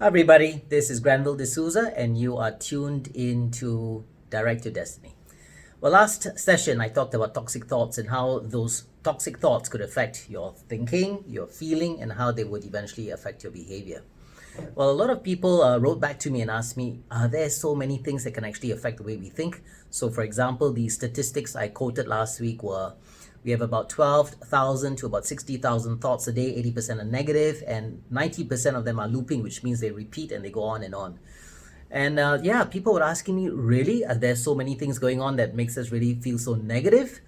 Hi everybody, this is Granville D'Souza and you are tuned into Direct to Destiny. Well, last session I talked about toxic thoughts and how those toxic thoughts could affect your thinking, your feeling, and how they would eventually affect your behavior. Well, a lot of people wrote back to me and asked me, are there so many things that can actually affect the way we think? So, for example, the statistics I quoted last week were we have about 12,000 to about 60,000 thoughts a day, 80% are negative, and 90% of them are looping, which means they repeat and they go on and on. And yeah, people were asking me, really? Are there so many things going on that makes us really feel so negative?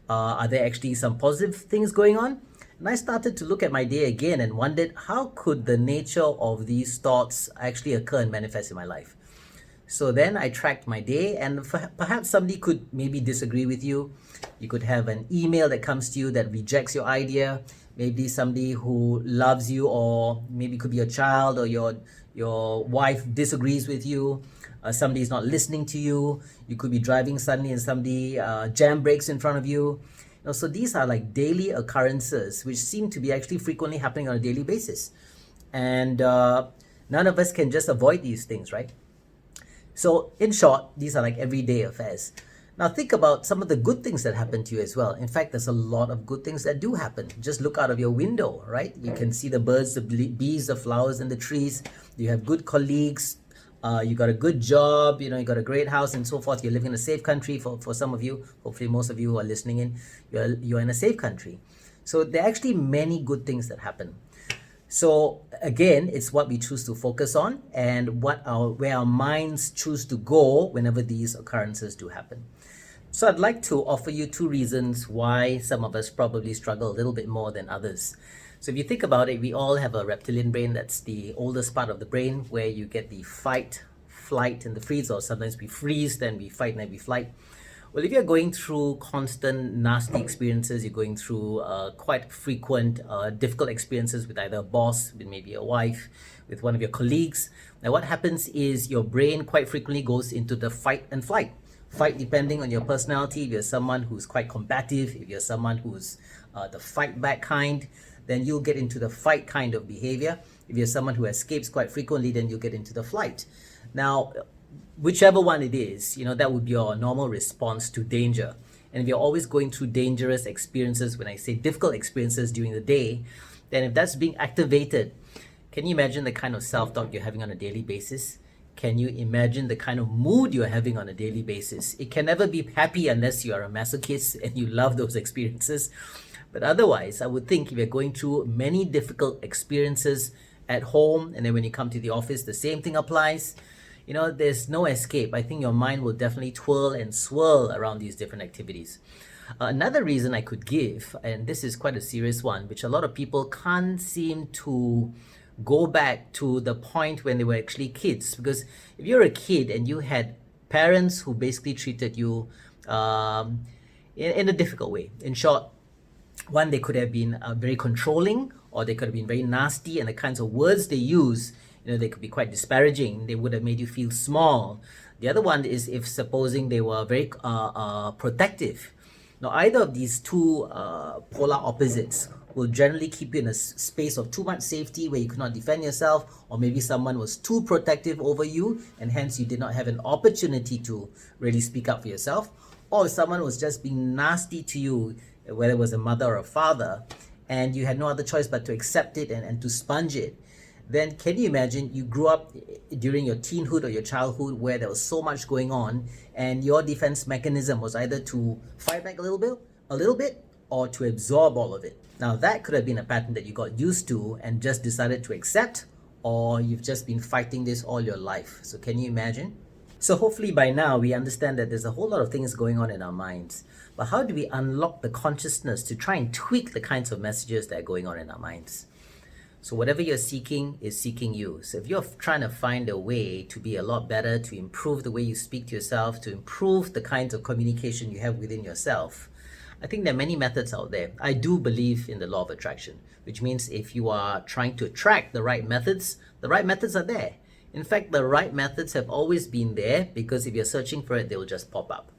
Are there actually some positive things going on? And I started to look at my day again and wondered how could the nature of these thoughts actually occur and manifest in my life. So then I tracked my day, and perhaps somebody could maybe disagree with you. You could have an email that comes to you that rejects your idea. Maybe somebody who loves you, or maybe it could be your child or your wife disagrees with you. Somebody's not listening to you. You could be driving suddenly and somebody jam brakes in front of you. So these are like daily occurrences which seem to be actually frequently happening on a daily basis. And none of us can just avoid these things, right? So in short, these are like everyday affairs. Now think about some of the good things that happen to you as well. In fact, there's a lot of good things that do happen. Just look out of your window, right? You can see the birds, the bees, the flowers, and the trees. You have good colleagues. You got a good job. You got a great house and so forth. You're living in a safe country. For some of you, hopefully most of you who are listening in, you're in a safe country. So there are actually many good things that happen. So again, it's what we choose to focus on and where our minds choose to go whenever these occurrences do happen. So I'd like to offer you two reasons why some of us probably struggle a little bit more than others. So if you think about it, we all have a reptilian brain. That's the oldest part of the brain where you get the fight, flight, and the freeze, or sometimes we freeze, then we fight, and then we flight. Well, if you're going through constant nasty experiences, you're going through quite frequent difficult experiences with either a boss, with maybe a wife, with one of your colleagues. Now what happens is your brain quite frequently goes into the fight and flight. Fight depending on your personality. If you're someone who's quite combative, if you're someone who's the fight back kind, then you'll get into the fight kind of behavior. If you're someone who escapes quite frequently, then you'll get into the flight. Now, whichever one it is, that would be your normal response to danger. And if you're always going through dangerous experiences, when I say difficult experiences during the day, then if that's being activated, can you imagine the kind of self-talk you're having on a daily basis? Can you imagine the kind of mood you're having on a daily basis? It can never be happy unless you are a masochist and you love those experiences. But otherwise, I would think if you're going through many difficult experiences at home, and then when you come to the office, the same thing applies. There's no escape. I think your mind will definitely twirl and swirl around these different activities. Another reason I could give, and this is quite a serious one, which a lot of people can't seem to go back to the point when they were actually kids. Because if you're a kid and you had parents who basically treated you in a difficult way, in short, one, they could have been very controlling, or they could have been very nasty, and the kinds of words they use, they could be quite disparaging. They would have made you feel small. The other one is if supposing they were very protective. Now, either of these two polar opposites will generally keep you in a space of too much safety where you could not defend yourself, or maybe someone was too protective over you and hence you did not have an opportunity to really speak up for yourself, or if someone was just being nasty to you, whether it was a mother or a father, and you had no other choice but to accept it and to sponge it. Then can you imagine you grew up during your teenhood or your childhood where there was so much going on and your defense mechanism was either to fight back a little bit or to absorb all of it. Now that could have been a pattern that you got used to and just decided to accept, or you've just been fighting this all your life. So can you imagine? So hopefully by now we understand that there's a whole lot of things going on in our minds. But how do we unlock the consciousness to try and tweak the kinds of messages that are going on in our minds? So whatever you're seeking is seeking you. So if you're trying to find a way to be a lot better, to improve the way you speak to yourself, to improve the kinds of communication you have within yourself, I think there are many methods out there. I do believe in the law of attraction, which means if you are trying to attract the right methods are there. In fact, the right methods have always been there, because if you're searching for it, they will just pop up.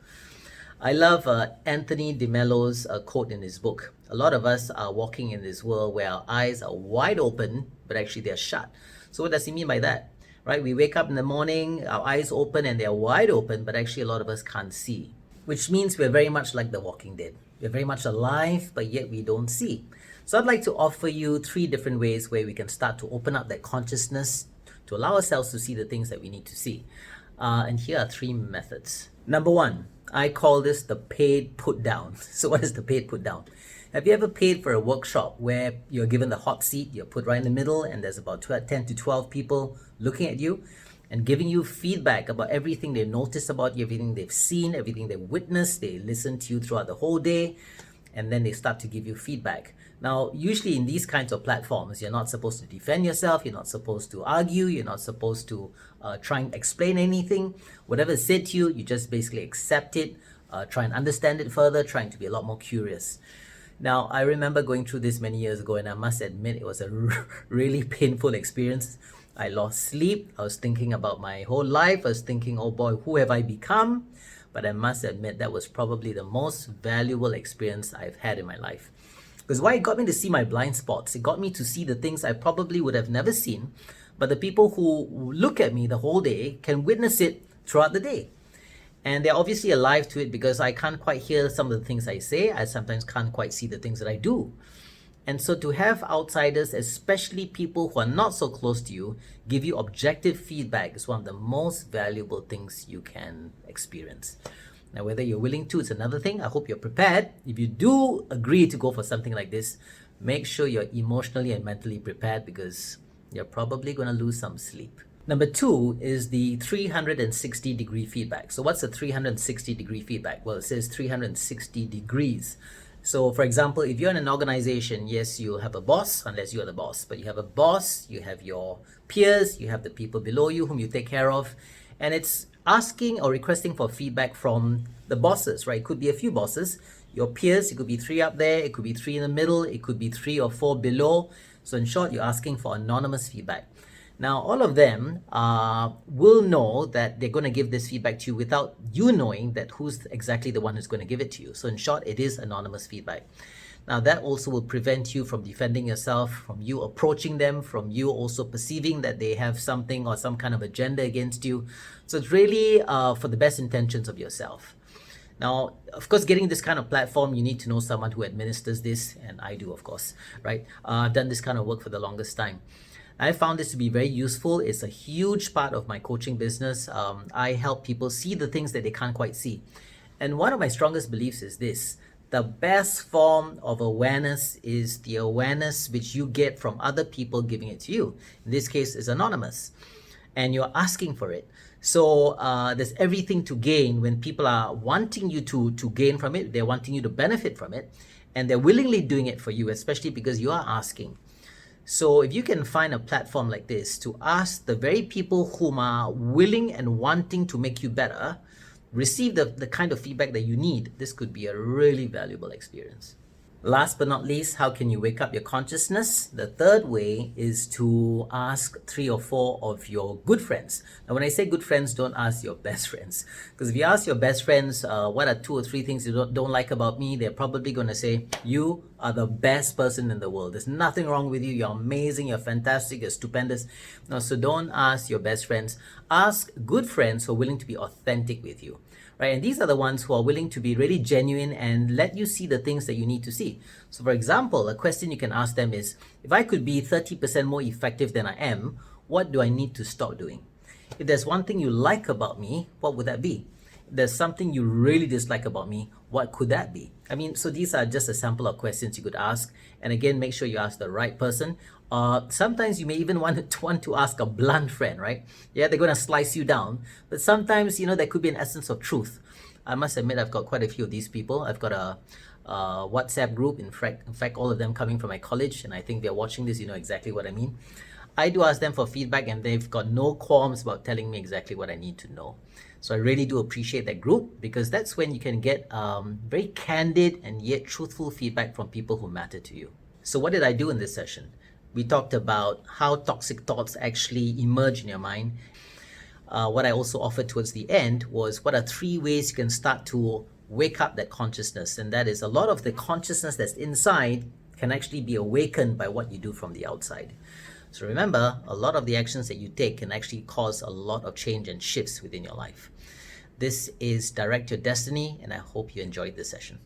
I love Anthony DeMello's quote in his book. A lot of us are walking in this world where our eyes are wide open, but actually they're shut. So what does he mean by that? Right? We wake up in the morning, our eyes open and they're wide open, but actually a lot of us can't see, which means we're very much like the Walking Dead. We're very much alive, but yet we don't see. So I'd like to offer you 3 different ways where we can start to open up that consciousness to allow ourselves to see the things that we need to see. And here are 3 methods. Number 1, I call this the paid put down. So what is the paid put down? Have you ever paid for a workshop where you're given the hot seat, you're put right in the middle, and there's about 10 to 12 people looking at you and giving you feedback about everything they've noticed about you, everything they've seen, everything they've witnessed. They listen to you throughout the whole day, and then they start to give you feedback. Now, usually in these kinds of platforms, you're not supposed to defend yourself, you're not supposed to argue, you're not supposed to try and explain anything. Whatever is said to you, you just basically accept it, try and understand it further, trying to be a lot more curious. Now, I remember going through this many years ago, and I must admit it was a really painful experience. I lost sleep. I was thinking about my whole life. I was thinking, oh boy, who have I become? But I must admit that was probably the most valuable experience I've had in my life. Because why? It got me to see my blind spots. It got me to see the things I probably would have never seen, but the people who look at me the whole day can witness it throughout the day. And they're obviously alive to it because I can't quite hear some of the things I say. I sometimes can't quite see the things that I do. And so to have outsiders, especially people who are not so close to you, give you objective feedback is one of the most valuable things you can experience. Now, whether you're willing to, it's another thing. I hope you're prepared. If you do agree to go for something like this, make sure you're emotionally and mentally prepared because you're probably going to lose some sleep. Number 2 is the 360-degree feedback. So what's a 360-degree feedback? Well, it says 360 degrees. So for example, if you're in an organization, yes, you have a boss, unless you're the boss, but you have a boss, you have your peers, you have the people below you whom you take care of, and it's asking or requesting for feedback from the bosses, right? It could be a few bosses, your peers, it could be 3 up there, it could be 3 in the middle, it could be 3 or 4 below. So in short, you're asking for anonymous feedback. Now, all of them will know that they're going to give this feedback to you without you knowing that who's exactly the one who's going to give it to you. So in short, it is anonymous feedback. Now, that also will prevent you from defending yourself, from you approaching them, from you also perceiving that they have something or some kind of agenda against you. So it's really for the best intentions of yourself. Now, of course, getting this kind of platform, you need to know someone who administers this, and I do, of course, right? I've done this kind of work for the longest time. I found this to be very useful. It's a huge part of my coaching business. I help people see the things that they can't quite see. And one of my strongest beliefs is this: the best form of awareness is the awareness which you get from other people giving it to you. In this case, it's anonymous, and you're asking for it. So there's everything to gain when people are wanting you to gain from it. They're wanting you to benefit from it, and they're willingly doing it for you, especially because you are asking. So if you can find a platform like this to ask the very people whom are willing and wanting to make you better, receive the kind of feedback that you need, this could be a really valuable experience. Last but not least, how can you wake up your consciousness? The third way is to ask 3 or 4 of your good friends. Now, when I say good friends, don't ask your best friends. Because if you ask your best friends, what are 2 or 3 things you don't like about me, they're probably going to say, you are the best person in the world. There's nothing wrong with you. You're amazing. You're fantastic. You're stupendous. No, so don't ask your best friends. Ask good friends who are willing to be authentic with you. Right? And these are the ones who are willing to be really genuine and let you see the things that you need to see. So for example, a question you can ask them is, if I could be 30% more effective than I am, what do I need to stop doing? If there's one thing you like about me, what would that be? If there's something you really dislike about me, what could that be? I mean, so these are just a sample of questions you could ask. And again, make sure you ask the right person. Sometimes you may even want to ask a blunt friend, right? Yeah, they're going to slice you down. But sometimes, there could be an essence of truth. I must admit, I've got quite a few of these people. I've got a WhatsApp group, in fact, all of them coming from my college, and I think they're watching this, you know exactly what I mean. I do ask them for feedback, and they've got no qualms about telling me exactly what I need to know. So I really do appreciate that group, because that's when you can get very candid and yet truthful feedback from people who matter to you. So what did I do in this session? We talked about how toxic thoughts actually emerge in your mind. What I also offered towards the end was what are 3 ways you can start to wake up that consciousness. And that is, a lot of the consciousness that's inside can actually be awakened by what you do from the outside. So remember, a lot of the actions that you take can actually cause a lot of change and shifts within your life. This is Direct Your Destiny, and I hope you enjoyed this session.